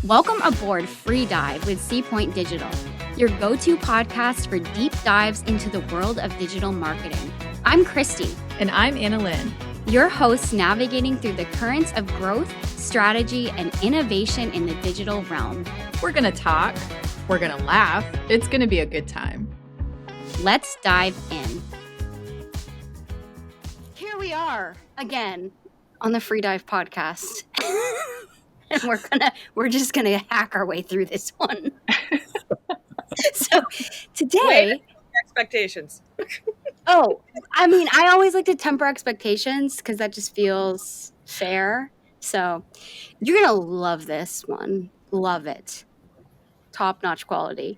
Welcome aboard Free Dive with Seapoint Digital, your go-to podcast for deep dives into the world of digital marketing. I'm Kristy. And I'm Anna-Lynn. Your hosts navigating through the currents of growth, strategy, and innovation in the digital realm. We're going to talk. We're going to laugh. It's going to be a good time. Let's dive in. Here we are again on the Free Dive podcast. And we're just gonna hack our way through this one. So today, expectations. I always like to temper expectations because that just feels fair. So you're gonna love this one. Love it. Top-notch quality.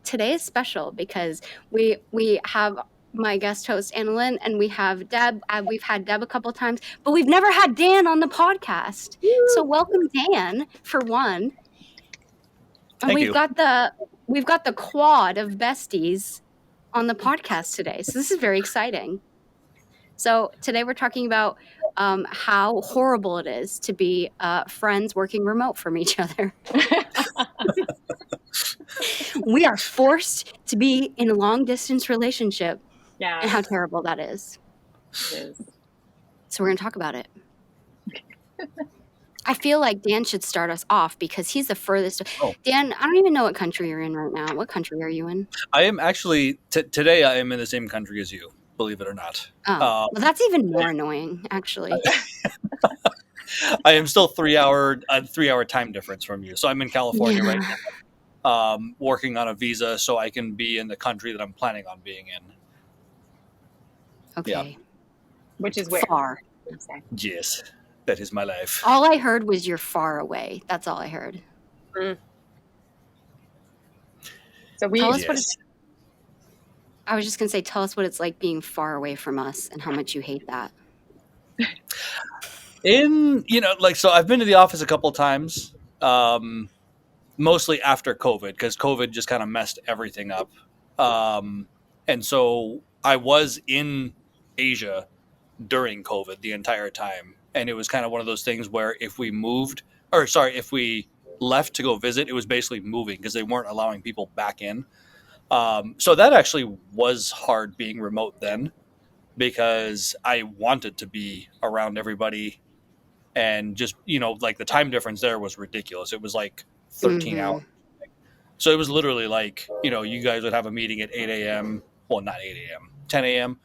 Today is special because we have my guest host Anna-Lynn, and we have Deb. We've had Deb a couple times, but we've never had Dan on the podcast. So welcome, Dan, for one. And we've got the quad of besties on the podcast today. So this is very exciting. So today we're talking about how horrible it is to be friends working remote from each other. We are forced to be in a long-distance relationship. Yeah. And how terrible that is. It is. So we're going to talk about it. I feel like Dan should start us off because he's the furthest. Oh. Dan, I don't even know what country you're in right now. What country are you in? I am actually, today I am in the same country as you, believe it or not. Oh, well, that's even more annoying, actually. I am still 3 hour time difference from you. So I'm in California right now, working on a visa so I can be in the country that I'm planning on being in. Okay. Yeah. Which is where? Far. Yes, that is my life. All I heard was you're far away. That's all I heard. So tell us what it's. I was just going to say, tell us what it's like being far away from us and how much you hate that. So I've been to the office a couple of times, mostly after COVID, because COVID just kind of messed everything up. And so I was in Asia during COVID the entire time. And it was kind of one of those things where if we left to go visit, it was basically moving because they weren't allowing people back in. So that actually was hard being remote then because I wanted to be around everybody and just, like the time difference there was ridiculous. It was like 13 hours. So it was literally like, you guys would have a meeting at 8 a.m. Well, not 8 a.m., 10 a.m.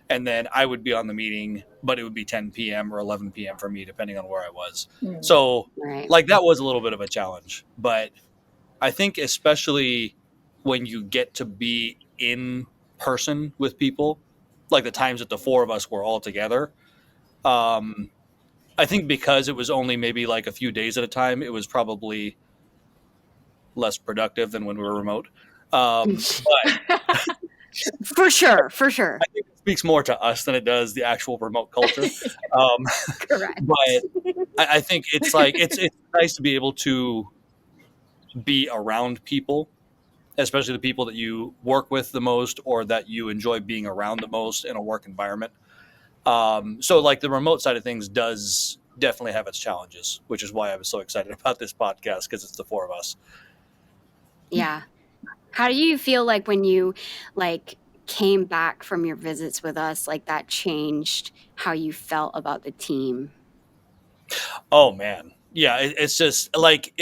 And then I would be on the meeting, but it would be 10 p.m. or 11 p.m. for me, depending on where I was. So that was a little bit of a challenge. But I think especially when you get to be in person with people, like the times that the four of us were all together, I think because it was only maybe like a few days at a time, it was probably less productive than when we were remote. But For sure. I think it speaks more to us than it does the actual remote culture. Correct. But I think it's like it's nice to be able to be around people, especially the people that you work with the most or that you enjoy being around the most in a work environment. So like the remote side of things does definitely have its challenges, which is why I was so excited about this podcast because it's the four of us. Yeah. How do you feel like when you came back from your visits with us, like that changed how you felt about the team? Oh man. Yeah. It's just like,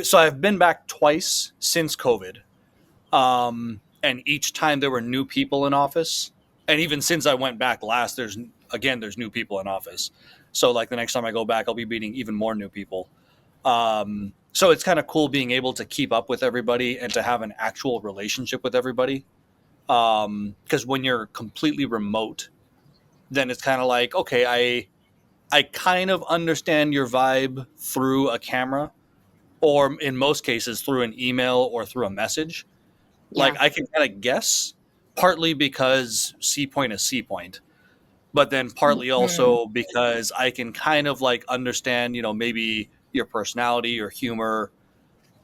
so I've been back twice since COVID. And each time there were new people in office. And even since I went back last, there's new people in office. So like the next time I go back, I'll be meeting even more new people. So it's kind of cool being able to keep up with everybody and to have an actual relationship with everybody. Because when you're completely remote, then it's kind of like, okay, I kind of understand your vibe through a camera, or in most cases through an email or through a message. Yeah. Like I can kind of guess, partly because Seapoint is Seapoint, but then partly also because I can kind of like understand, maybe your personality or humor.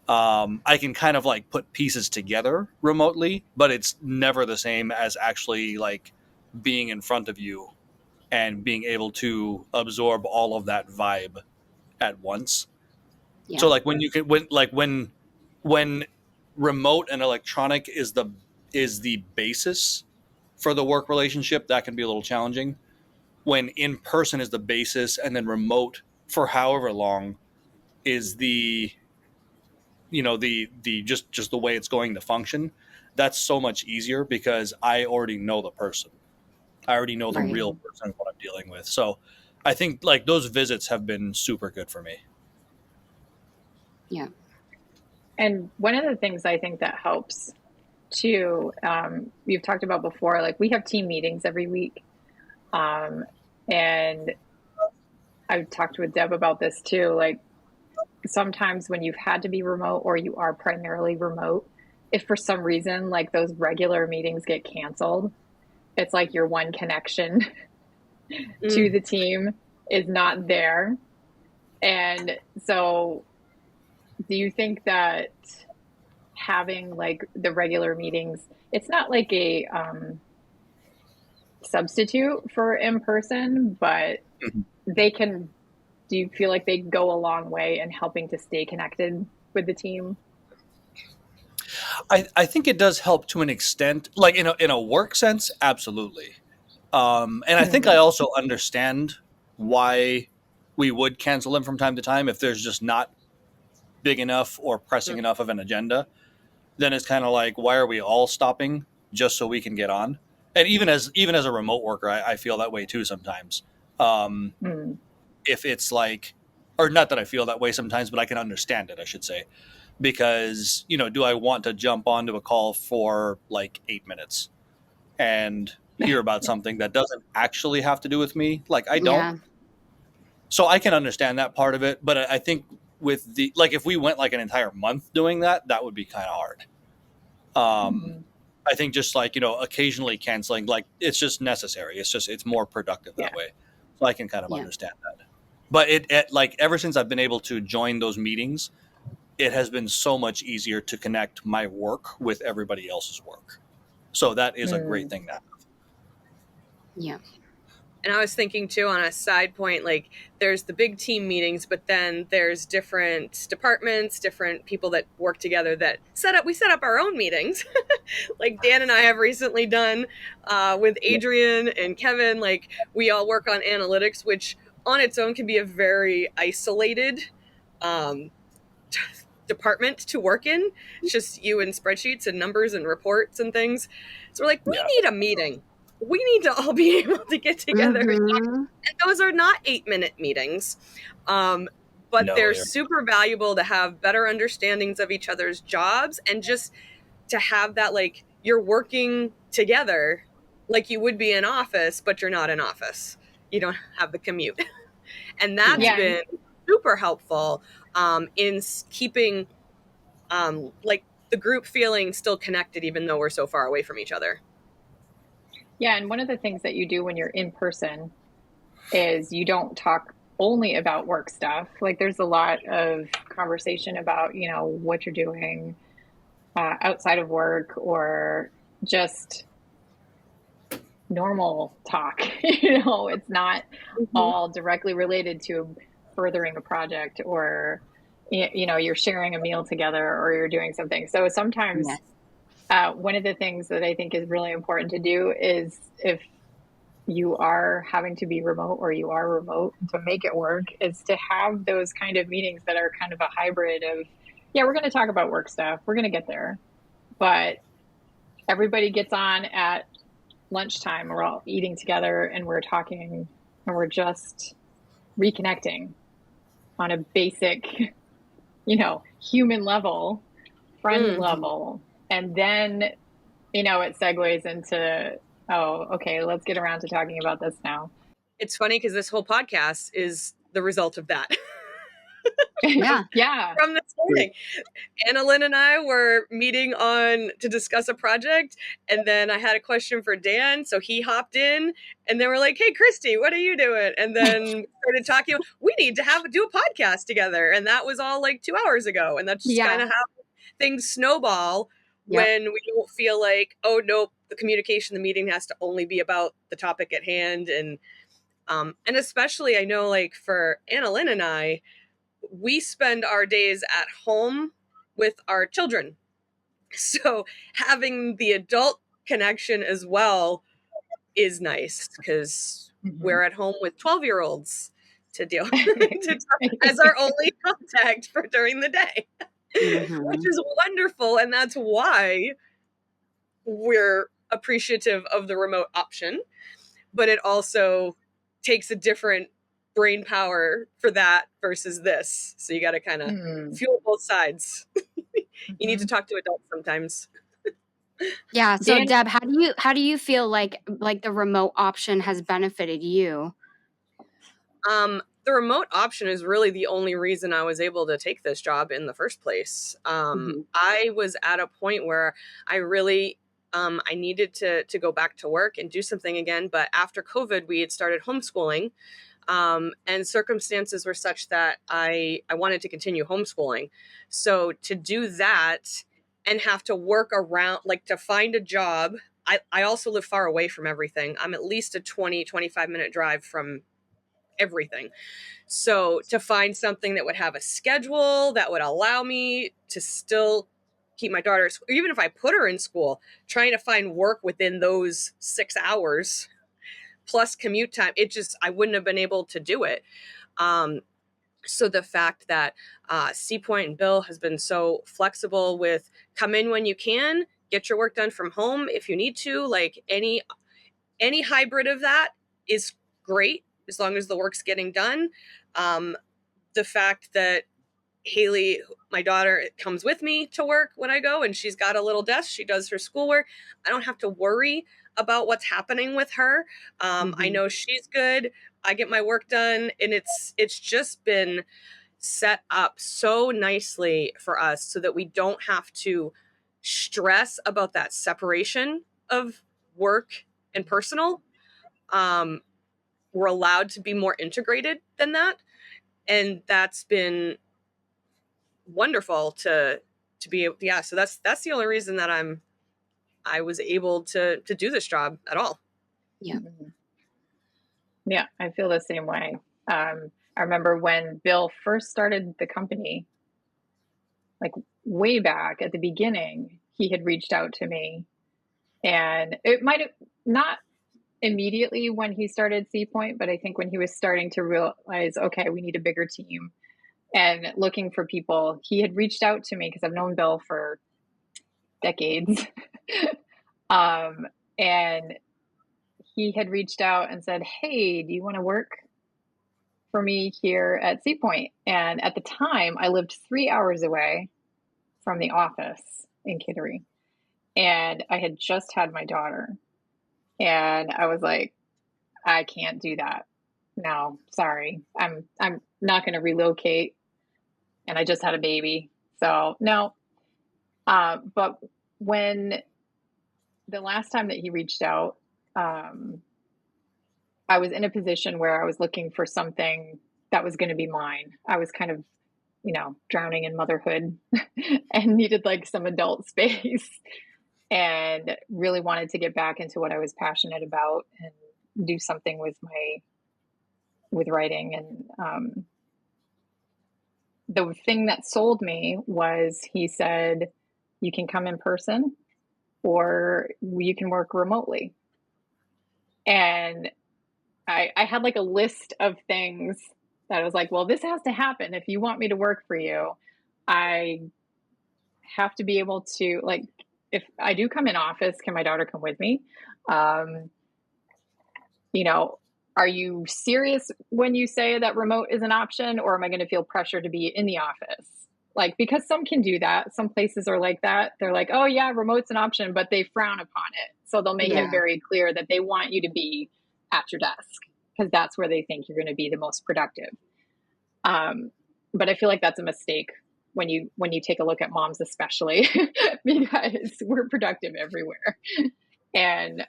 I can kind of like put pieces together remotely, but it's never the same as actually like being in front of you and being able to absorb all of that vibe at once. Yeah. So like when you can when remote and electronic is the basis for the work relationship, that can be a little challenging. When in person is the basis and then remote for however long is the just the way it's going to function, that's so much easier because I already know the person. I already know the Right. real person what I'm dealing with. So I think like those visits have been super good for me. Yeah. And one of the things I think that helps too, you've talked about before, like we have team meetings every week. And I've talked with Deb about this too. Like sometimes when you've had to be remote or you are primarily remote, if for some reason like those regular meetings get canceled, it's like your one connection to the team is not there. And so do you think that having like the regular meetings, it's not like a substitute for in person, but Mhm. they can, do you feel like they go a long way in helping to stay connected with the team? I think it does help to an extent, like in a work sense, absolutely. And I think I Mm, also understand why we would cancel them from time to time if there's just not big enough or pressing enough of an agenda. Then it's kind of like, why are we all stopping just so we can get on? And even as a remote worker, I feel that way too sometimes. Um, mm, if it's like, or not that I feel that way sometimes, but I can understand it, I should say, because do I want to jump onto a call for like 8 minutes and hear about something that doesn't actually have to do with me? Like I don't. Yeah. So I can understand that part of it, but I think with the like if we went like an entire month doing that, that would be kind of hard. Um, mm, I think just like occasionally canceling, like it's just necessary. It's more productive yeah. that way. So I can kind of Yeah. understand that. But it like ever since I've been able to join those meetings, it has been so much easier to connect my work with everybody else's work. So that is a great Mm, thing now. Yeah. And I was thinking too, on a side point, like there's the big team meetings, but then there's different departments, different people that work together that we set up our own meetings. Like Dan and I have recently done with Adrian and Kevin. Like we all work on analytics, which on its own can be a very isolated um, department to work in. It's just you and spreadsheets and numbers and reports and things. So we're like, we Yeah. need a meeting. We need to all be able to get together and talk. Mm-hmm. And those are not 8-minute meetings. But No, they're they're super valuable to have better understandings of each other's jobs and just to have that, like, you're working together like you would be in office, but you're not in office. You don't have the commute. And that's Yeah. yeah. been super helpful in keeping like the group feeling still connected, even though we're so far away from each other. Yeah. And one of the things that you do when you're in person is you don't talk only about work stuff. Like there's a lot of conversation about, what you're doing outside of work or just normal talk. It's not Mm-hmm. all directly related to furthering a project or, you're sharing a meal together or you're doing something. So sometimes Yes. one of the things that I think is really important to do is if you are having to be remote or you are remote to make it work is to have those kind of meetings that are kind of a hybrid of, yeah, we're going to talk about work stuff. We're going to get there. But everybody gets on at lunchtime. We're all eating together and we're talking and we're just reconnecting on a basic, human level, friend Mm. level. And then, it segues into, oh, okay, let's get around to talking about this now. It's funny because this whole podcast is the result of that. Yeah. Yeah. From this morning, Anna-Lynn and I were meeting on to discuss a project, and then I had a question for Dan, so he hopped in, and then we're like, "Hey, Kristy, what are you doing?" And then we started talking. We need to do a podcast together, and that was all like 2 hours ago. And that's just kind Yeah. of how things snowball Yep. when we don't feel like, oh nope, the communication, the meeting has to only be about the topic at hand, and especially I know like for Anna-Lynn and I, we spend our days at home with our children. So having the adult connection as well is nice, because we're at home with 12-year-olds to deal as our only contact for during the day, which is wonderful. And that's why we're appreciative of the remote option, but it also takes a different brain power for that versus this. So you got to kind of fuel both sides. You need to talk to adults sometimes. Yeah. So Deb, how do you feel like the remote option has benefited you? The remote option is really the only reason I was able to take this job in the first place. I was at a point where I really I needed to go back to work and do something again. But after COVID, we had started homeschooling, and circumstances were such that I wanted to continue homeschooling. So to do that and have to work around, like to find a job. I also live far away from everything. I'm at least a 25 minute drive from everything. So to find something that would have a schedule that would allow me to still keep my daughter, or even if I put her in school, trying to find work within those 6 hours plus commute time, I wouldn't have been able to do it. So the fact that C Point and Bill has been so flexible with come in when you can, get your work done from home if you need to, like any hybrid of that is great as long as the work's getting done. The fact that Haley, my daughter, comes with me to work when I go, and she's got a little desk. She does her schoolwork. I don't have to worry about what's happening with her. I know she's good. I get my work done, and it's just been set up so nicely for us so that we don't have to stress about that separation of work and personal. We're allowed to be more integrated than that. And that's been wonderful to be able, yeah. So that's the only reason that I was able to do this job at all. Yeah. Yeah, I feel the same way. I remember when Bill first started the company, like way back at the beginning, he had reached out to me, and it might have not immediately when he started C Point, but I think when he was starting to realize, okay, we need a bigger team and looking for people, he had reached out to me because I've known Bill for decades. And he had reached out and said, hey, do you want to work for me here at C Point? And at the time, I lived 3 hours away from the office in Kittery. And I had just had my daughter. And I was like, I can't do that. No, sorry. I'm not going to relocate. And I just had a baby. So no. But when the last time that he reached out, I was in a position where I was looking for something that was going to be mine. I was kind of, drowning in motherhood and needed like some adult space and really wanted to get back into what I was passionate about and do something with writing. And the thing that sold me was he said, you can come in person or you can work remotely. And I had like a list of things that I was like, well, this has to happen. If you want me to work for you, I have to be able to, like, if I do come in office, can my daughter come with me? Are you serious when you say that remote is an option, or am I going to feel pressure to be in the office? Like, because some can do that. Some places are like that. They're like, oh yeah, remote's an option, but they frown upon it. So they'll make it very clear that they want you to be at your desk because that's where they think you're going to be the most productive. But I feel like that's a mistake when you take a look at moms, especially because we're productive everywhere. And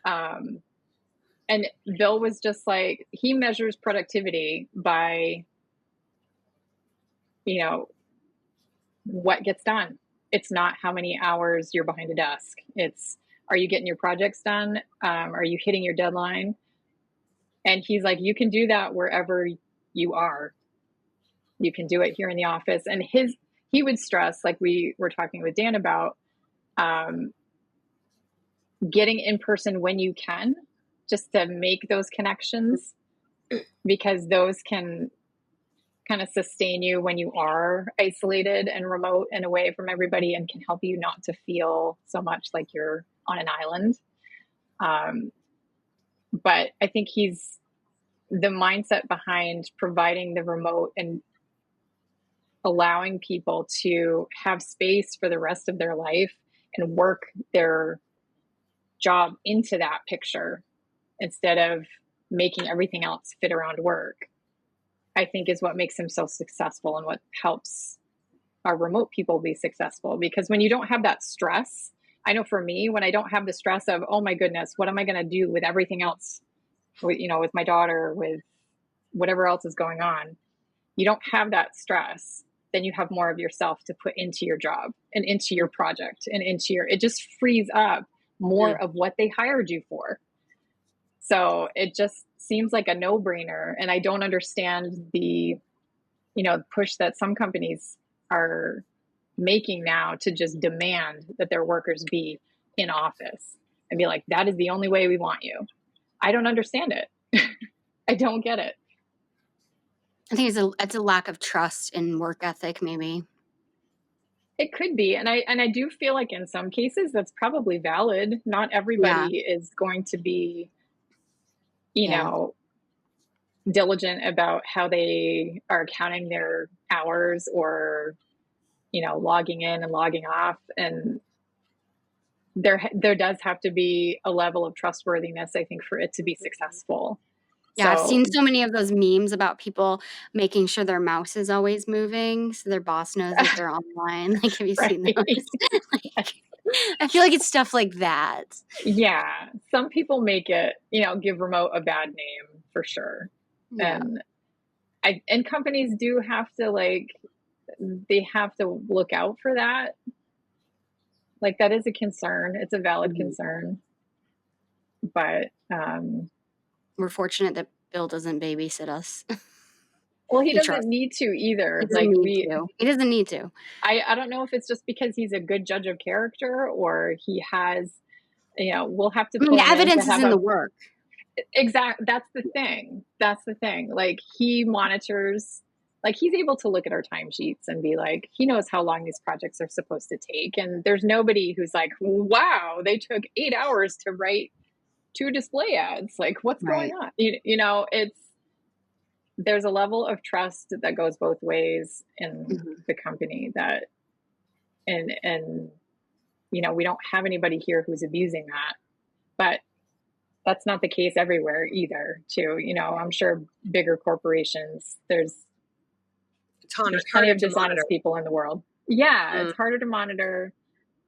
Bill was just like, he measures productivity by, what gets done. It's not how many hours you're behind a desk. It's, are you getting your projects done? Are you hitting your deadline? And he's like, you can do that wherever you are. You can do it here in the office. And he would stress, like we were talking with Dan about, getting in person when you can, just to make those connections, because those can kind of sustain you when you are isolated and remote and away from everybody, and can help you not to feel so much like you're on an island. But I think he's the mindset behind providing the remote and allowing people to have space for the rest of their life and work their job into that picture instead of making everything else fit around work, I think is what makes him so successful and what helps our remote people be successful. Because when you don't have that stress, I know for me, when I don't have the stress of, oh my goodness, what am I going to do with everything else, with, you know, with my daughter, with whatever else is going on, you don't have that stress, then you have more of yourself to put into your job and into your project and into your, it just frees up more of what they hired you for. So it just seems like a no-brainer. And I don't understand the, you know, push that some companies are making now to just demand that their workers be in office and be like, that is the only way we want you. I don't understand it. I don't get it. I think it's a lack of trust in work ethic, maybe. It could be. And I do feel like in some cases that's probably valid. Not everybody is going to be, you know, diligent about how they are counting their hours or, you know, logging in and logging off. And there does have to be a level of trustworthiness, I think, for it to be successful. Yeah, I've So, seen so many of those memes about people making sure their mouse is always moving so their boss knows that they're online. Like, have you seen right. those? Like, I feel like it's stuff like that. Yeah. Some people make it, you know, give remote a bad name for sure. Yeah. And companies do have to, like, they have to look out for that. Like, that is a concern. It's a valid concern. But we're fortunate that Bill doesn't babysit us. well, he doesn't need to either. He doesn't need to. I don't know if it's just because he's a good judge of character, or he has, you know, we'll have to. I mean, the evidence is in the work. Exactly. That's the thing. Like, he monitors, like, he's able to look at our timesheets and be like, he knows how long these projects are supposed to take. And there's nobody who's like, wow, they took 8 hours to write 2 display ads. Like, what's going on? You know, there's a level of trust that goes both ways in the company that, and, you know, we don't have anybody here who's abusing that, but that's not the case everywhere either, too. You know, I'm sure bigger corporations, there's plenty of dishonest people in the world. Yeah, it's harder to monitor.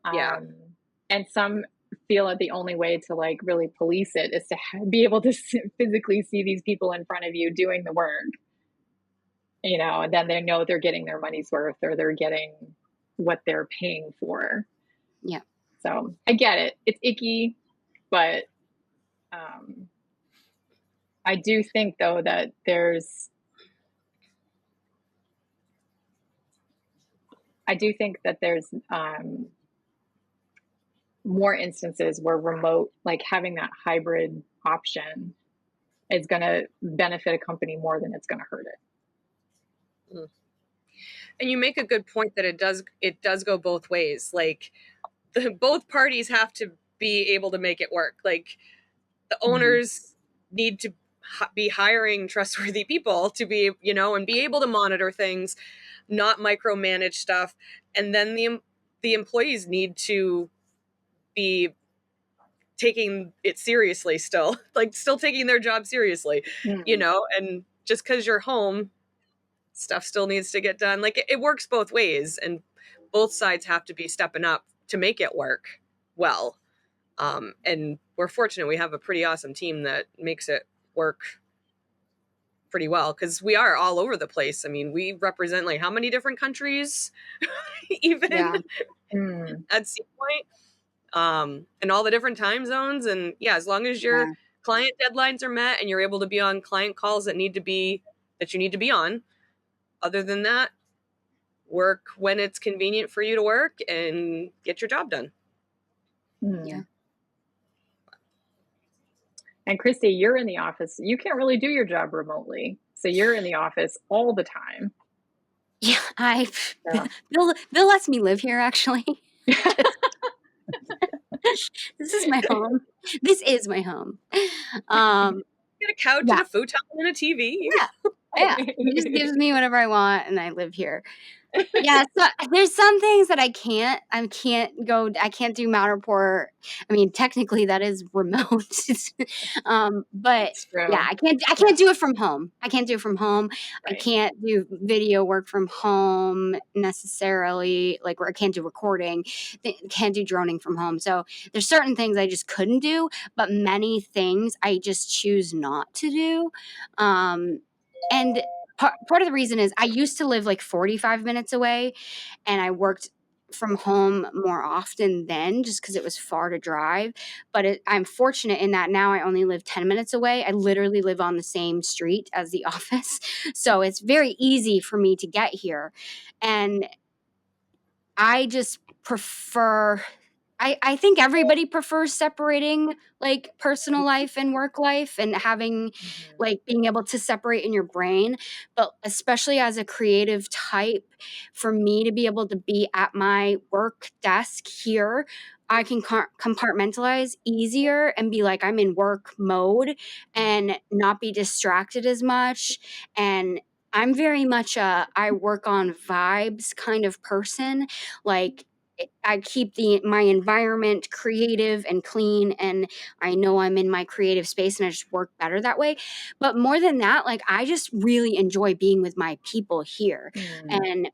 And some feel that the only way to, like, really police it is to be able to physically see these people in front of you doing the work. You know, and then they know they're getting their money's worth, or they're getting what they're paying for. Yeah. So I get it. It's icky, but I do think, though, that there's more instances where remote, like having that hybrid option, is going to benefit a company more than it's going to hurt it. And you make a good point that it does go both ways. Like, both parties have to be able to make it work. Like, the owners need to be hiring trustworthy people to be, you know, and be able to monitor things, not micromanage stuff. And then the employees need to be taking it seriously still, like still taking their job seriously, you know, and just because you're home, stuff still needs to get done. Like, it works both ways, and both sides have to be stepping up to make it work well. And we're fortunate we have a pretty awesome team that makes it work pretty well, because we are all over the place. I mean, we represent, like, how many different countries even at some point, and all the different time zones. And as long as your client deadlines are met and you're able to be on client calls that you need to be on, Other than that, work when it's convenient for you to work and get your job done. Yeah. And Kristy, you're in the office. You can't really do your job remotely. So you're in the office all the time. Yeah, Yeah. Bill lets me live here, actually. This is my home. This is my home. Get a couch Yeah. and a futon and a TV. Yeah, he just gives me whatever I want, and I live here. Yeah, so there's some things that I can't do Matterport. I mean, technically that is remote. But That's true. yeah, I can't do it from home. I can't do it from home. I Right. can't do video work from home necessarily, like where I can't do recording, can't do droning from home. So there's certain things I just couldn't do, but many things I just choose not to do. And part of the reason is I used to live like 45 minutes away, and I worked from home more often then just because it was far to drive. But I'm fortunate in that now I only live 10 minutes away. I literally live on the same street as the office. So it's very easy for me to get here. And I just prefer, I think everybody prefers separating like personal life and work life and having like being able to separate in your brain. But especially as a creative type, for me to be able to be at my work desk here, I can compartmentalize easier and be like, I'm in work mode and not be distracted as much. And I'm very much I work on vibes kind of person. Like, I keep my environment creative and clean, and I know I'm in my creative space and I just work better that way. But more than that, like I just really enjoy being with my people here. And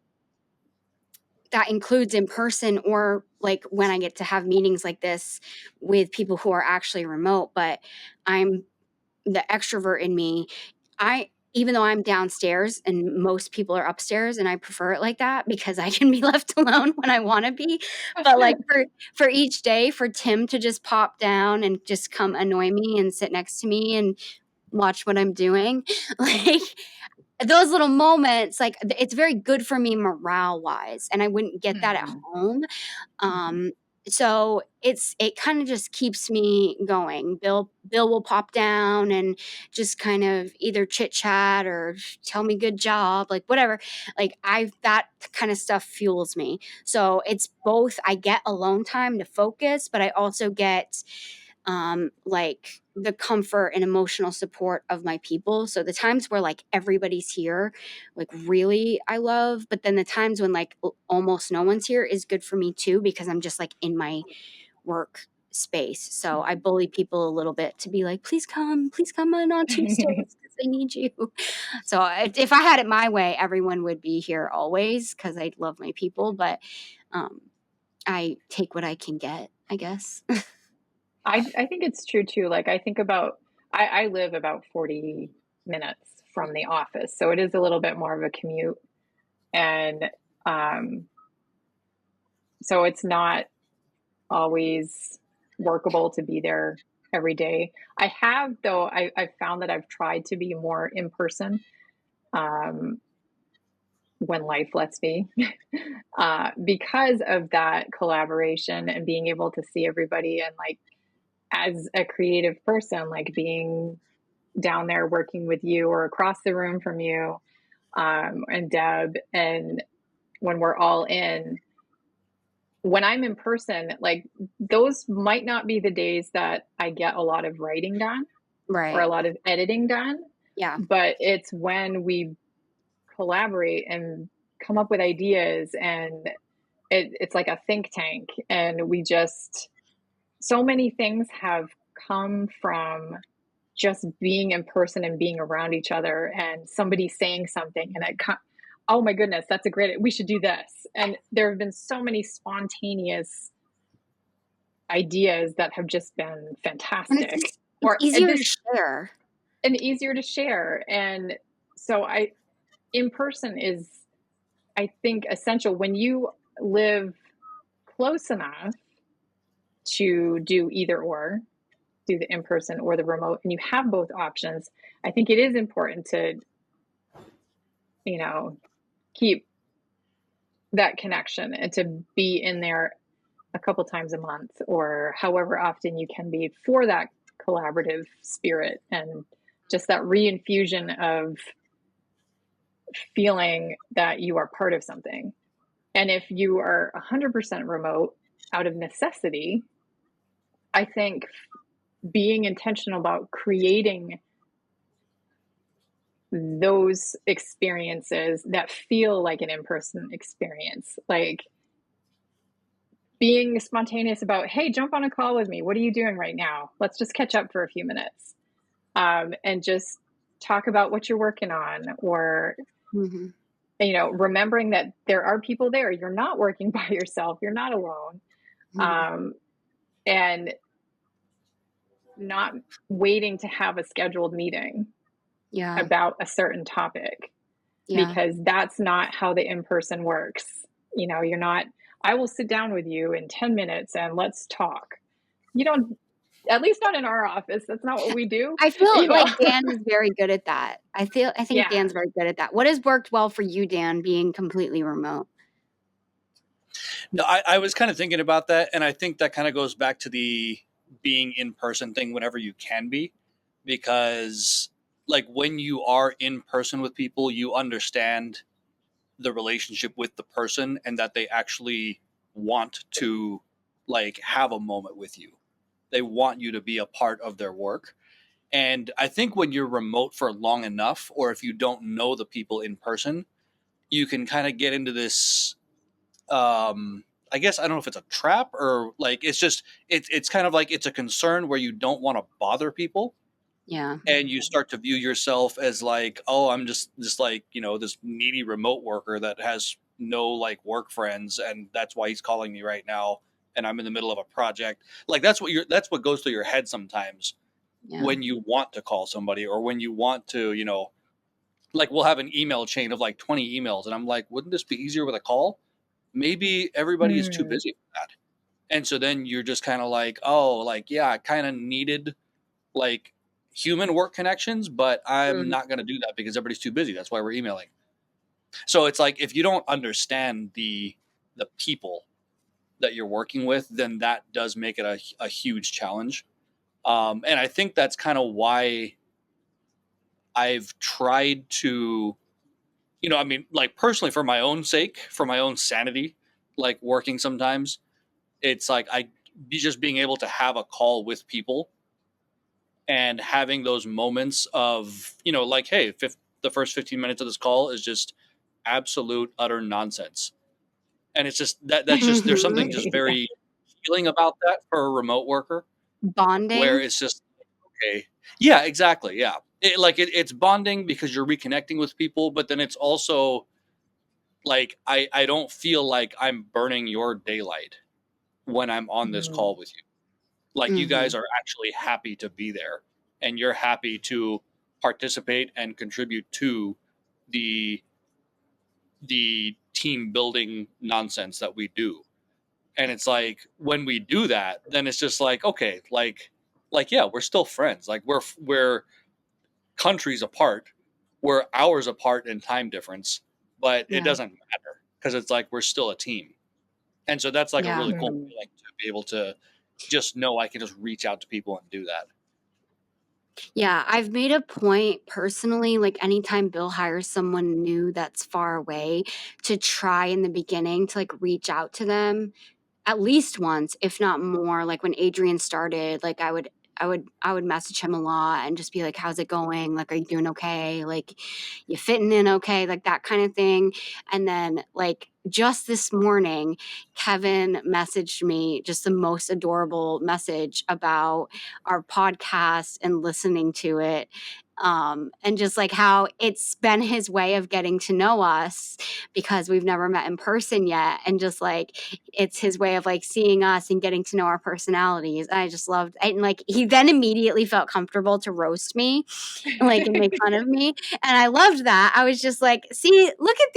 that includes in person or like when I get to have meetings like this with people who are actually remote. But I'm the extrovert in me. Even though I'm downstairs and most people are upstairs, and I prefer it like that because I can be left alone when I want to be. But like for each day, for Tim to just pop down and just come annoy me and sit next to me and watch what I'm doing, like those little moments, like it's very good for me morale wise, and I wouldn't get that at home. So it kind of just keeps me going. Bill will pop down and just kind of either chit chat or tell me good job, like whatever. Like that kind of stuff fuels me. So it's both. I get alone time to focus, but I also get like the comfort and emotional support of my people. So the times where like everybody's here, like really I love, but then the times when like almost no one's here is good for me too, because I'm just like in my work space. So I bully people a little bit to be like, please come on Tuesdays because I need you. So if I had it my way, everyone would be here always because I love my people, but I take what I can get, I guess. I think it's true too. Like I think about, I live about 40 minutes from the office, so it is a little bit more of a commute. And so it's not always workable to be there every day. I have, though, I've found that I've tried to be more in person when life lets me, because of that collaboration and being able to see everybody. And like, as a creative person, like being down there working with you or across the room from you, and Deb, and when we're all in, when I'm in person, like those might not be the days that I get a lot of writing done or a lot of editing done. Yeah. But it's when we collaborate and come up with ideas, and it's like a think tank, and we just, so many things have come from just being in person and being around each other, and somebody saying something and oh my goodness, that's a great, we should do this. And there have been so many spontaneous ideas that have just been fantastic. It's easier to share. And easier to share. And so in person is, I think, essential when you live close enough to do either or, do the in-person or the remote, and you have both options. I think it is important to, keep that connection and to be in there a couple times a month or however often you can be for that collaborative spirit and just that reinfusion of feeling that you are part of something. And if you are 100% remote out of necessity, I think being intentional about creating those experiences that feel like an in-person experience, like being spontaneous about, hey, jump on a call with me. What are you doing right now? Let's just catch up for a few minutes, and just talk about what you're working on, or Mm-hmm. remembering that there are people there. You're not working by yourself. You're not alone. Mm-hmm. And not waiting to have a scheduled meeting Yeah. about a certain topic, Yeah. because that's not how the in-person works. You're not, I will sit down with you in 10 minutes and let's talk. You don't, at least not in our office. That's not what we do. I feel like Dan is very good at that. I think Yeah. Dan's very good at that. What has worked well for you, Dan, being completely remote? No, I was kind of thinking about that, and I think that kind of goes back to the being in person thing whenever you can be, because like when you are in person with people, you understand the relationship with the person and that they actually want to like have a moment with you. They want you to be a part of their work. And I think when you're remote for long enough, or if you don't know the people in person, you can kind of get into this I guess I don't know if it's a trap or like it's kind of like it's a concern where you don't want to bother people, Yeah. and you start to view yourself as like, oh, I'm just like, this needy remote worker that has no like work friends, and that's why he's calling me right now, and I'm in the middle of a project. Like that's what goes through your head sometimes Yeah. when you want to call somebody, or when you want to, like we'll have an email chain of like 20 emails, and I'm like, wouldn't this be easier with a call? Maybe everybody is too busy for that. And so then you're just kind of like, oh, like, yeah, I kind of needed like human work connections, but I'm not going to do that because everybody's too busy. That's why we're emailing. So it's like, if you don't understand the people that you're working with, then that does make it a huge challenge. And I think that's kind of why I've tried to, I mean, like personally for my own sake, for my own sanity, like working sometimes, it's like I be just being able to have a call with people and having those moments of, like, hey, the first 15 minutes of this call is just absolute utter nonsense. And it's just that's just there's something just Yeah. very healing about that for a remote worker, where Bonding. it's just okay. Yeah, exactly. Yeah. It's bonding because you're reconnecting with people, but then it's also like I don't feel like I'm burning your daylight when I'm on this Mhm. call with you. Like you Mm-hmm. guys are actually happy to be there, and you're happy to participate and contribute to the team building nonsense that we do. And it's like when we do that, then it's just like, okay, like yeah, we're still friends. Like we're countries apart, we're hours apart in time difference, but it Yeah. doesn't matter because it's like we're still a team. And so that's like a Yeah. really cool Mhm. feeling to be able to just know I can just reach out to people and do that. Yeah, I've made a point personally, like anytime Bill hires someone new that's far away, to try in the beginning to like reach out to them at least once, if not more. Like when Adrian started, like I would message him a lot and just be like, "How's it going? Like, are you doing okay? Like, you fitting in okay?" Like that kind of thing. And then like just this morning, Kevin messaged me just the most adorable message about our podcast and listening to it. And just like how it's been his way of getting to know us because we've never met in person yet. And just like it's his way of like seeing us and getting to know our personalities. I just loved, and like he then immediately felt comfortable to roast me like and make fun of me, and I loved that. I was just like, see, look at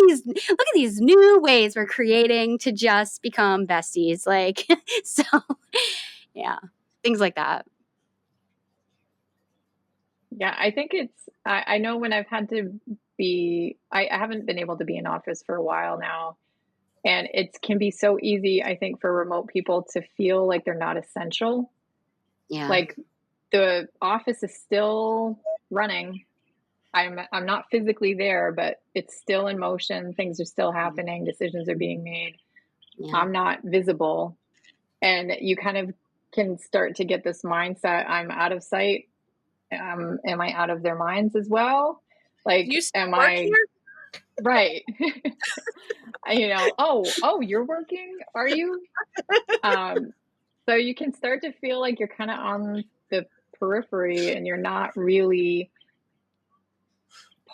these new ways we're creating to just become besties, like so yeah, things like that. Yeah, I think I know when I've had to I haven't been able to be in office for a while now. And it can be so easy, I think, for remote people to feel like they're not essential. Yeah. Like the office is still running. I'm not physically there, but it's still in motion. Things are still happening. Decisions are being made. Yeah. I'm not visible. And you kind of can start to get this mindset, I'm out of sight. Am I out of their minds as well? Like, You am work I here? right? Oh, you're working? Are you? So you can start to feel like you're kind of on the periphery and you're not really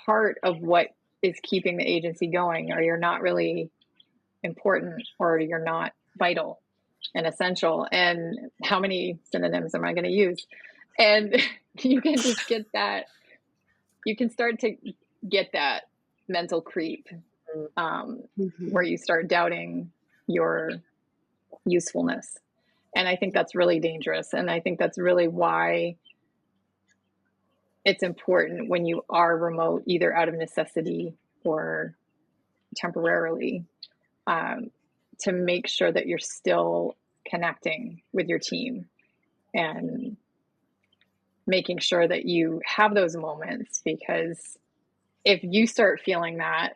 part of what is keeping the agency going, or you're not really important, or you're not vital and essential. And how many synonyms am I going to use? And you can just get that, you can start to get that mental creep where you start doubting your usefulness. And I think that's really dangerous. And I think that's really why it's important when you are remote, either out of necessity or temporarily, to make sure that you're still connecting with your team and making sure that you have those moments. Because if you start feeling that,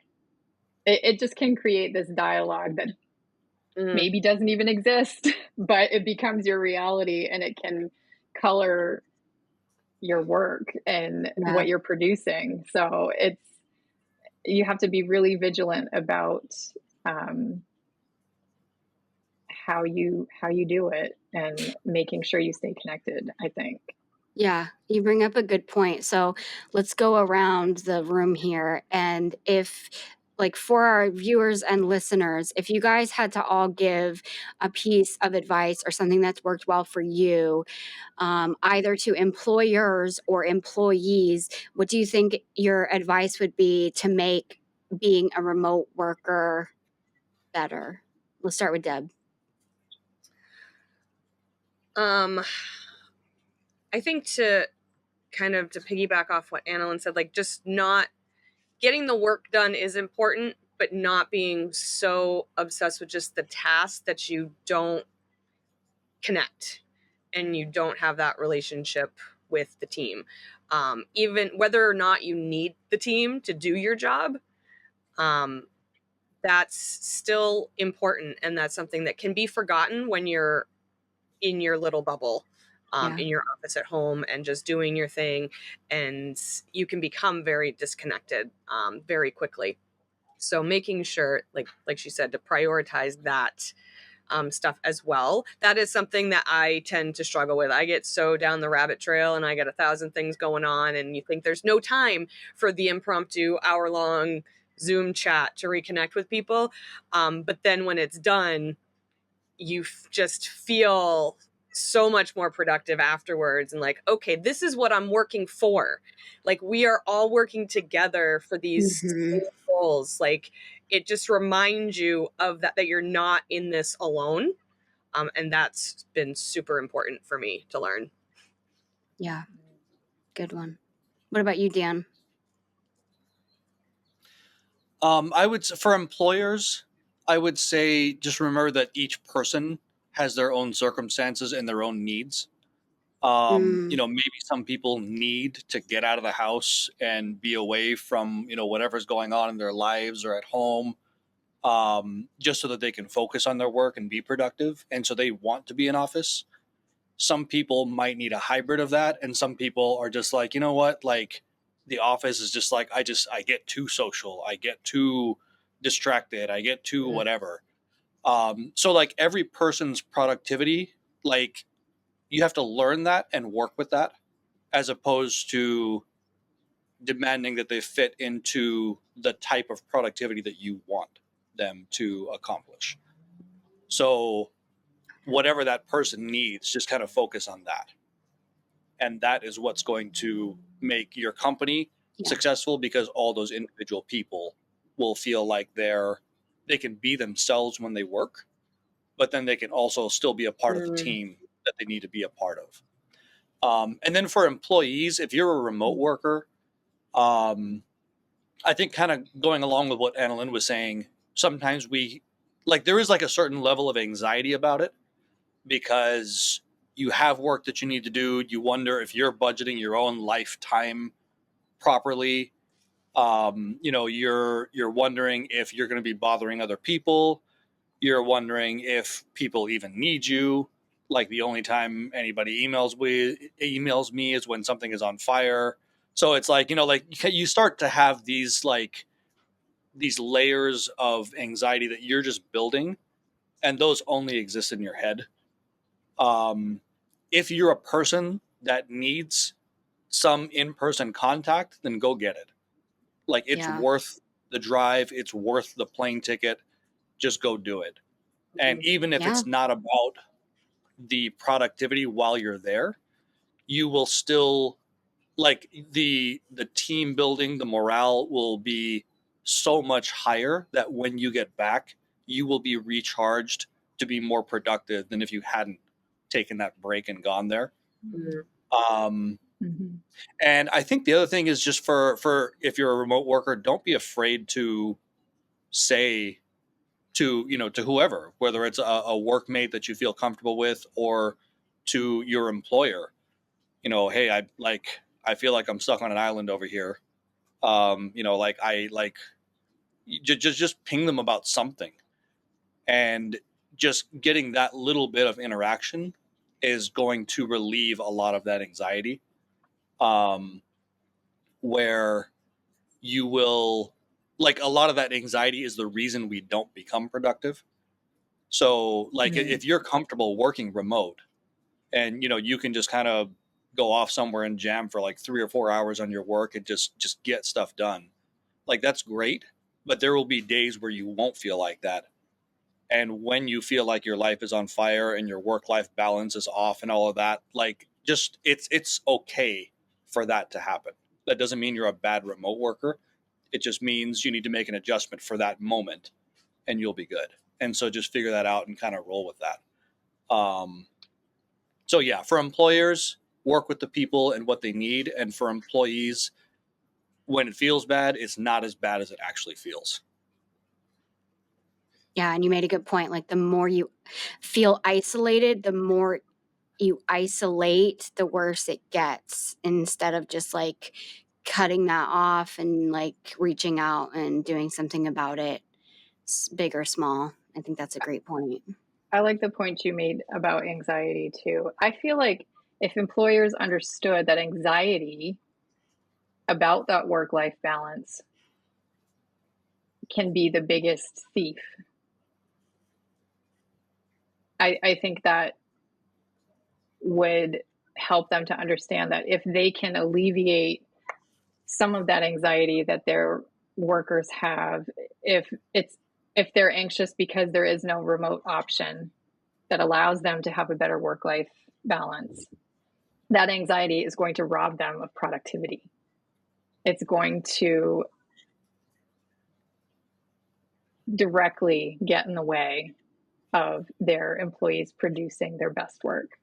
it just can create this dialogue that maybe doesn't even exist, but it becomes your reality, and it can color your work and what you're producing. So you have to be really vigilant about how you do it and making sure you stay connected, I think. Yeah, you bring up a good point. So let's go around the room here. And if, like, for our viewers and listeners, if you guys had to all give a piece of advice or something that's worked well for you, either to employers or employees, what do you think your advice would be to make being a remote worker better? Let's start with Deb. I think to piggyback off what Anna-Lynn said, like, just not getting the work done is important, but not being so obsessed with just the task that you don't connect and you don't have that relationship with the team. Even whether or not you need the team to do your job, that's still important. And that's something that can be forgotten when you're in your little bubble, in your office at home and just doing your thing. And you can become very disconnected very quickly. So making sure, like she said, to prioritize that stuff as well. That is something that I tend to struggle with. I get so down the rabbit trail and I get 1,000 things going on, and you think there's no time for the impromptu hour-long Zoom chat to reconnect with people. But then when it's done, you just feel so much more productive afterwards, and like, okay, this is what I'm working for. Like, we are all working together for these goals. Like, it just reminds you of that you're not in this alone. And that's been super important for me to learn. Yeah, good one. What about you, Dan? For employers, I would say just remember that each person has their own circumstances and their own needs. Maybe some people need to get out of the house and be away from, whatever's going on in their lives or at home, just so that they can focus on their work and be productive. And so they want to be in office. Some people might need a hybrid of that. And some people are just like, you know what, like the office is just like, I get too social. I get too distracted. I get too whatever. So like every person's productivity, like you have to learn that and work with that, as opposed to demanding that they fit into the type of productivity that you want them to accomplish. So whatever that person needs, just kind of focus on that. And that is what's going to make your company successful, because all those individual people will feel like they can be themselves when they work, but then they can also still be a part of the team that they need to be a part of. And then for employees, if you're a remote worker, I think kind of going along with what Anna-Lynn was saying, sometimes there is like a certain level of anxiety about it because you have work that you need to do. You wonder if you're budgeting your own lifetime properly. You're wondering if you're going to be bothering other people. You're wondering if people even need you. Like the only time anybody emails me is when something is on fire. So it's like, like you start to have these layers of anxiety that you're just building, and those only exist in your head. Um, if you're a person that needs some in-person contact, then go get it. Like it's Yeah. worth the drive, it's worth the plane ticket. Just go do it. And even if Yeah. it's not about the productivity while you're there, you will still like the team building, the morale will be so much higher that when you get back, you will be recharged to be more productive than if you hadn't taken that break and gone there. Um, Mm-hmm. and I think the other thing is just for if you're a remote worker, don't be afraid to say to whoever, whether it's a workmate that you feel comfortable with or to your employer, hey, I feel like I'm stuck on an island over here. Just ping them about something, and just getting that little bit of interaction is going to relieve a lot of that anxiety. Um, where you will like a lot of that anxiety is the reason we don't become productive. So like if you're comfortable working remote and you can just kind of go off somewhere and jam for like 3 or 4 hours on your work and just get stuff done, like that's great. But there will be days where you won't feel like that, and when you feel like your life is on fire and your work life balance is off and all of that, like just it's okay for that to happen. That doesn't mean you're a bad remote worker. It just means you need to make an adjustment for that moment and you'll be good. And so just figure that out and kind of roll with that. So yeah, for employers, work with the people and what they need. And for employees, when it feels bad, it's not as bad as it actually feels. Yeah, and you made a good point. Like the more you feel isolated, the more you isolate, the worse it gets, instead of just like cutting that off and like reaching out and doing something about it, big or small. I think that's a great point. I like the point you made about anxiety too. I feel like if employers understood that anxiety about that work-life balance can be the biggest thief, I think that would help them to understand that if they can alleviate some of that anxiety that their workers have, if they're anxious because there is no remote option that allows them to have a better work-life balance, that anxiety is going to rob them of productivity. It's going to directly get in the way of their employees producing their best work.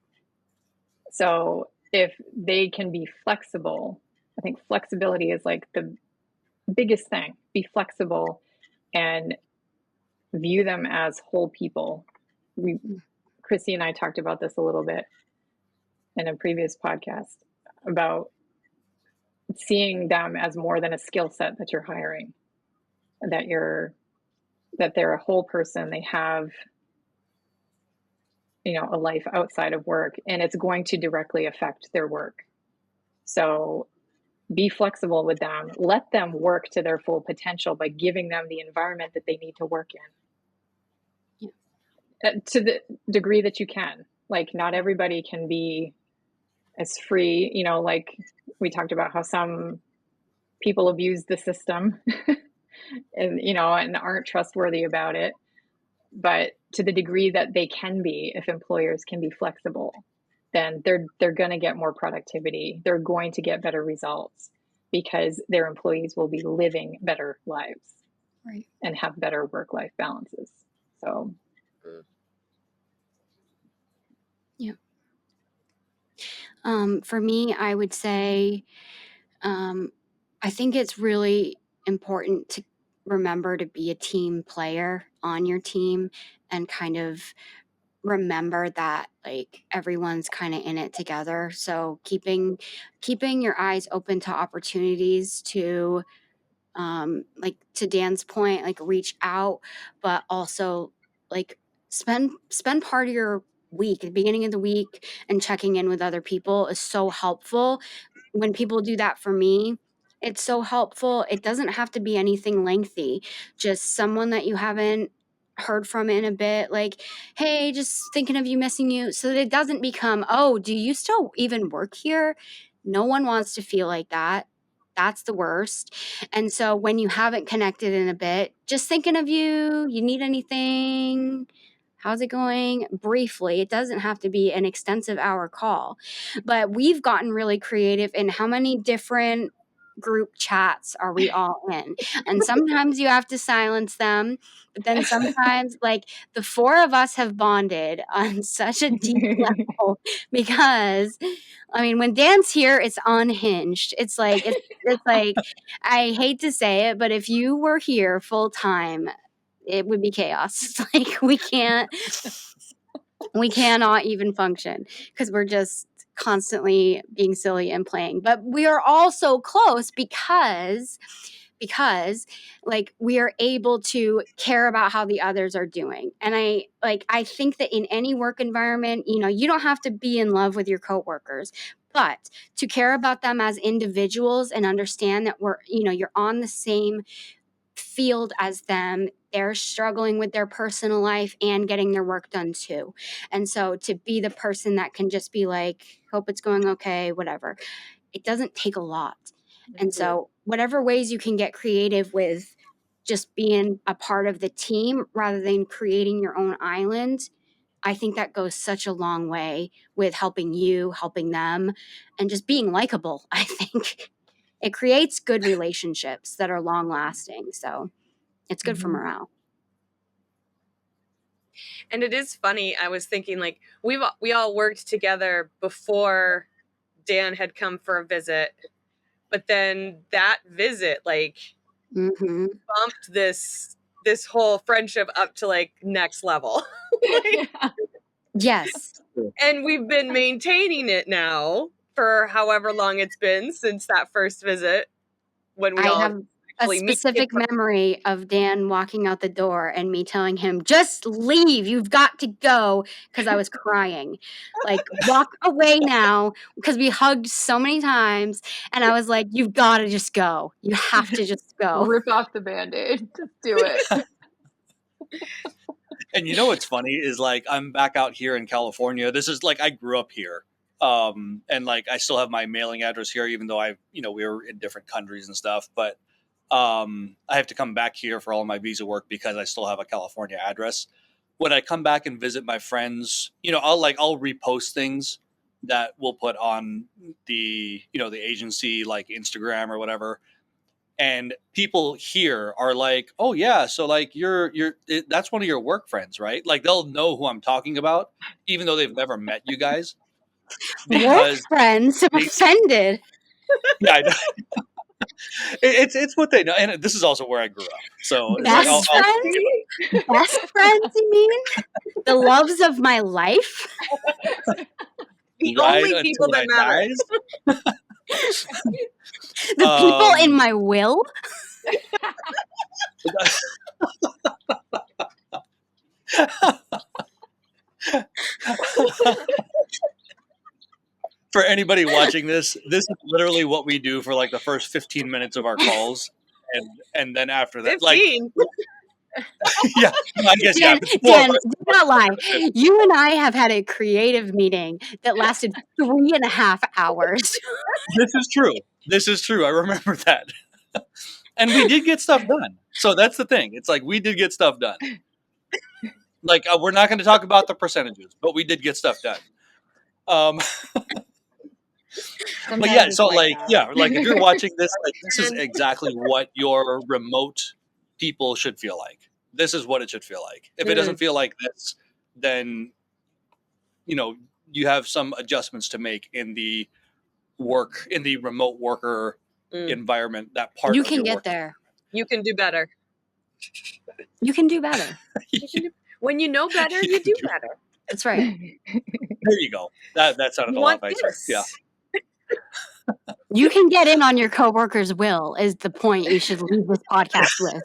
So if they can be flexible, I think flexibility is like the biggest thing. Be flexible and view them as whole people. Kristy and I talked about this a little bit in a previous podcast about seeing them as more than a skill set that you're hiring, that they're a whole person. They have a life outside of work, and it's going to directly affect their work. So be flexible with them. Let them work to their full potential by giving them the environment that they need to work in. Yeah. To the degree that you can. Like, not everybody can be as free, like we talked about how some people abuse the system and aren't trustworthy about it. But to the degree that they can be, if employers can be flexible, then they're going to get more productivity. They're going to get better results because their employees will be living better lives, Right. and have better work-life balances. So, yeah. For me, I would say, I think it's really important to remember to be a team player on your team and kind of remember that like everyone's kind of in it together. So keeping your eyes open to opportunities to like to Dan's point, like reach out, but also like spend part of your week at the beginning of the week and checking in with other people is so helpful. When people do that for me, it's so helpful. It doesn't have to be anything lengthy, just someone that you haven't heard from in a bit, like, hey, just thinking of you, missing you, so that it doesn't become, oh, do you still even work here? No one wants to feel like that. That's the worst. And so when you haven't connected in a bit, just thinking of you, you need anything, how's it going? Briefly, it doesn't have to be an extensive hour call. But we've gotten really creative in how many different group chats are we all in. And sometimes you have to silence them, but then sometimes like the four of us have bonded on such a deep level because I mean when Dan's here it's unhinged. It's like I hate to say it, but if you were here full time, it would be chaos. Like we cannot even function because we're just constantly being silly and playing. But we are all so close because like we are able to care about how the others are doing. And I think that in any work environment, you don't have to be in love with your coworkers, but to care about them as individuals and understand that you're on the same field as them. They're struggling with their personal life and getting their work done too. And so to be the person that can just be like, hope it's going okay, whatever, it doesn't take a lot. And so whatever ways you can get creative with just being a part of the team rather than creating your own island, I think that goes such a long way with helping you, helping them, and just being likable. I think it creates good relationships that are long lasting. So it's good for morale. And it is funny. I was thinking like we all worked together before Dan had come for a visit, but then that visit like bumped this whole friendship up to like next level. Like, yes. And we've been maintaining it now for however long it's been since that first visit when we all have a specific memory of Dan walking out the door and me telling him, just leave, you've got to go, because I was crying. Like, walk away now, because we hugged so many times, and I was like, you've got to just go. You have to just go. Rip off the Band-Aid. Just do it. And you know what's funny is like I'm back out here in California. This is like I grew up here. And like I still have my mailing address here, even though we were in different countries and stuff. But I have to come back here for all my visa work because I still have a California address. When I come back and visit my friends, I'll repost things that we'll put on the agency like Instagram or whatever. And people here are like, oh yeah, so like that's one of your work friends, right? Like they'll know who I'm talking about, even though they've never met you guys. Work friends, I'm offended. Yeah, I know. It's what they know, and this is also where I grew up. So best friends, best friends. You mean the loves of my life? The only people that matter. The people in my will. For anybody watching this is literally what we do for like the first 15 minutes of our calls, and then after that, 15. like, yeah, I guess Dan, do not lie. You and I have had a creative meeting that lasted 3.5 hours. This is true. I remember that, and we did get stuff done. So that's the thing. It's like we did get stuff done. Like we're not going to talk about the percentages, but we did get stuff done. But yeah, so like if you're watching this, like this is exactly what your remote people should feel like. This is what it should feel like. If it doesn't feel like this, then you have some adjustments to make in the remote worker environment. That part you of can your get work. there. You can do better. You can do better. When you know better, you do better. That's right. There you go. That sounded You a lot want nicer. this. Yeah. You can get in on your coworker's will is the point you should leave this podcast with.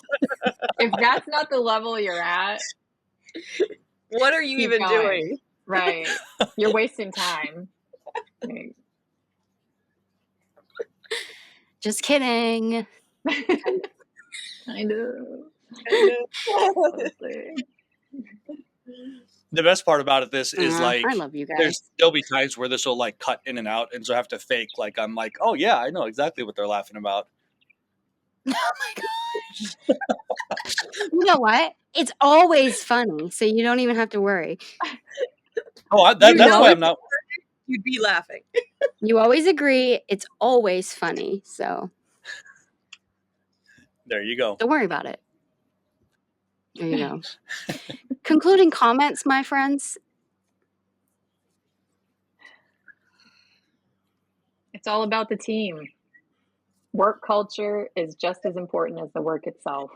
If that's not the level you're at, What are you keep even going. doing? Right. You're wasting time. Like, Just kidding. kind of. Honestly. The best part about it is like I love you guys. there'll be times where this will like cut in and out, and so I have to fake like I'm like, oh yeah, I know exactly what they're laughing about. Oh my gosh. You know what? It's always funny, so you don't even have to worry. Oh, that's why I'm not. You'd be laughing. You always agree. It's always funny, so There you go. don't worry about it. There you go. Concluding comments, my friends. It's all about the team. Work culture is just as important as the work itself.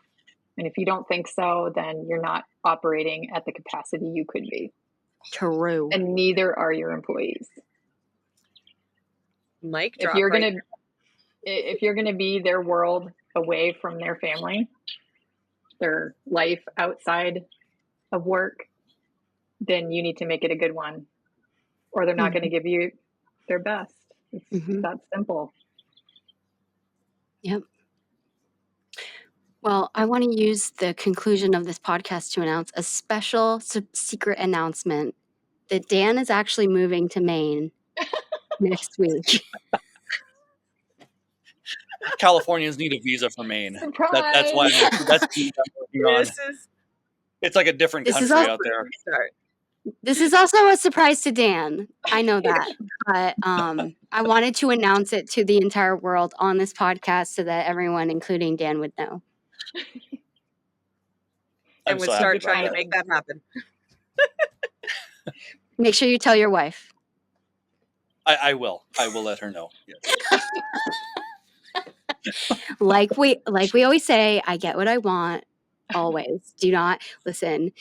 And if you don't think so, then you're not operating at the capacity you could be. True. And neither are your employees. Mic If drop. you're right gonna be their world away from their family, their life outside of work, then you need to make it a good one, or they're not going to give you their best. It's that simple. Yep. Well, I want to use the conclusion of this podcast to announce a special secret announcement that Dan is actually moving to Maine next week. Californians need a visa for Maine. Surprise! That's why that's what I'm working on. It's like a different This is country also- out there. This is also a surprise to Dan. I know that. But I wanted to announce it to the entire world on this podcast so that everyone, including Dan, would know. And would start trying to make that happen. Make sure you tell your wife. I will let her know. Yes. Like we always say, I get what I want. Always. Do not listen.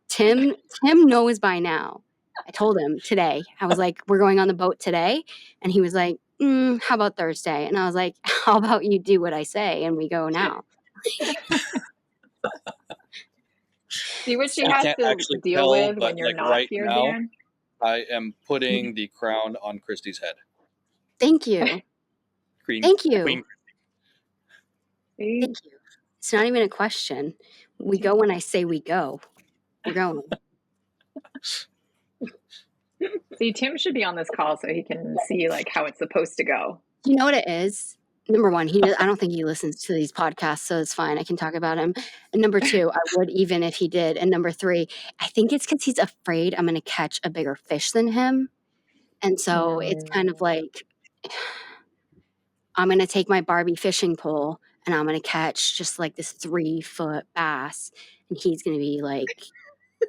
Tim knows by now. I told him today. I was like, we're going on the boat today. And he was like, how about Thursday? And I was like, how about you do what I say and we go now? See what she I has can't to actually deal tell, with but, when you're like, not right here, now, Dan. I am putting the crown on Kristy's head. Thank you. Queen, Thank you. Queen. See? Thank you. It's not even a question. We go when I say we go. We're going. See, Tim should be on this call so he can see like how it's supposed to go. You know what it is? Number one, I don't think he listens to these podcasts, so it's fine. I can talk about him. And number two, I would even if he did. And number three, I think it's because he's afraid I'm going to catch a bigger fish than him. And so it's kind of like, I'm going to take my Barbie fishing pole and I'm going to catch just like this 3-foot bass. And he's going to be like,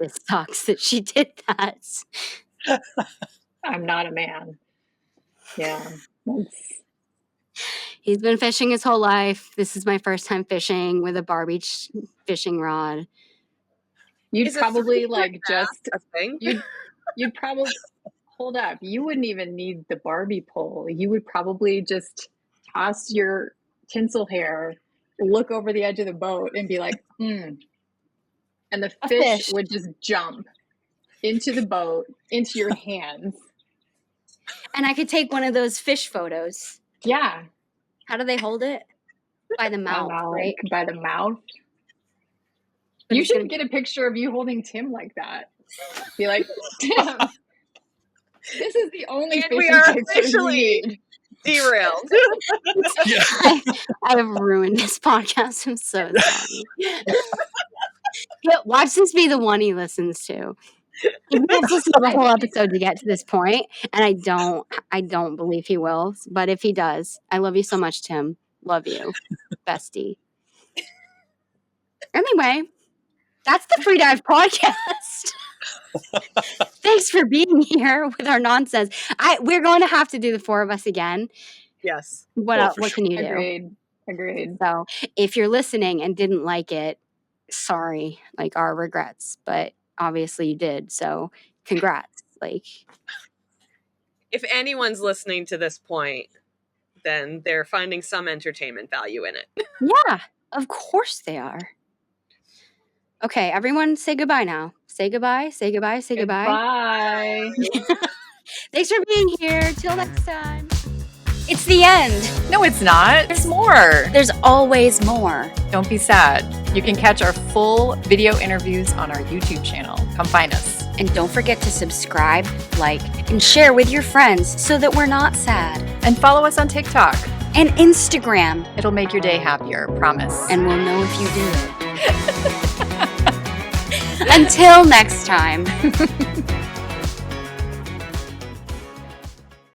this sucks that she did that. I'm not a man. Yeah. He's been fishing his whole life. This is my first time fishing with a Barbie fishing rod. You'd probably like just a thing. You'd probably hold up. You wouldn't even need the Barbie pole. You would probably just toss your tinsel hair, look over the edge of the boat, and be like, and the fish would just jump into the boat, into your hands. And I could take one of those fish photos. Yeah. How do they hold it? By the mouth, right? Like by the mouth. But you it's should gonna- get a picture of you holding Tim like that. Be like, Tim, this is the only And we fishing are picture you officially need. derailed. Yeah. I have ruined this podcast. I'm so sorry. Yeah, watch this be the one he listens to. He has listened to the whole episode to get to this point, and I don't believe he will. But if he does, I love you so much, Tim. Love you, bestie. Anyway, that's the Free Dive podcast. Thanks for being here with our nonsense. We're going to have to do the four of us again. Yes. What Oh, else? for What sure. can you do? Agreed. So if you're listening and didn't like it, sorry, like our regrets, but obviously you did. So congrats. Like, If anyone's listening to this point, then they're finding some entertainment value in it. yeah, of course they are. Okay, everyone say goodbye now. Say goodbye, say goodbye, say goodbye. Bye. Thanks for being here. Till next time. It's the end. No, it's not. There's more. There's always more. Don't be sad. You can catch our full video interviews on our YouTube channel. Come find us. And don't forget to subscribe, like, and share with your friends so that we're not sad. And follow us on TikTok. And Instagram. It'll make your day happier, promise. And we'll know if you do it. Until next time.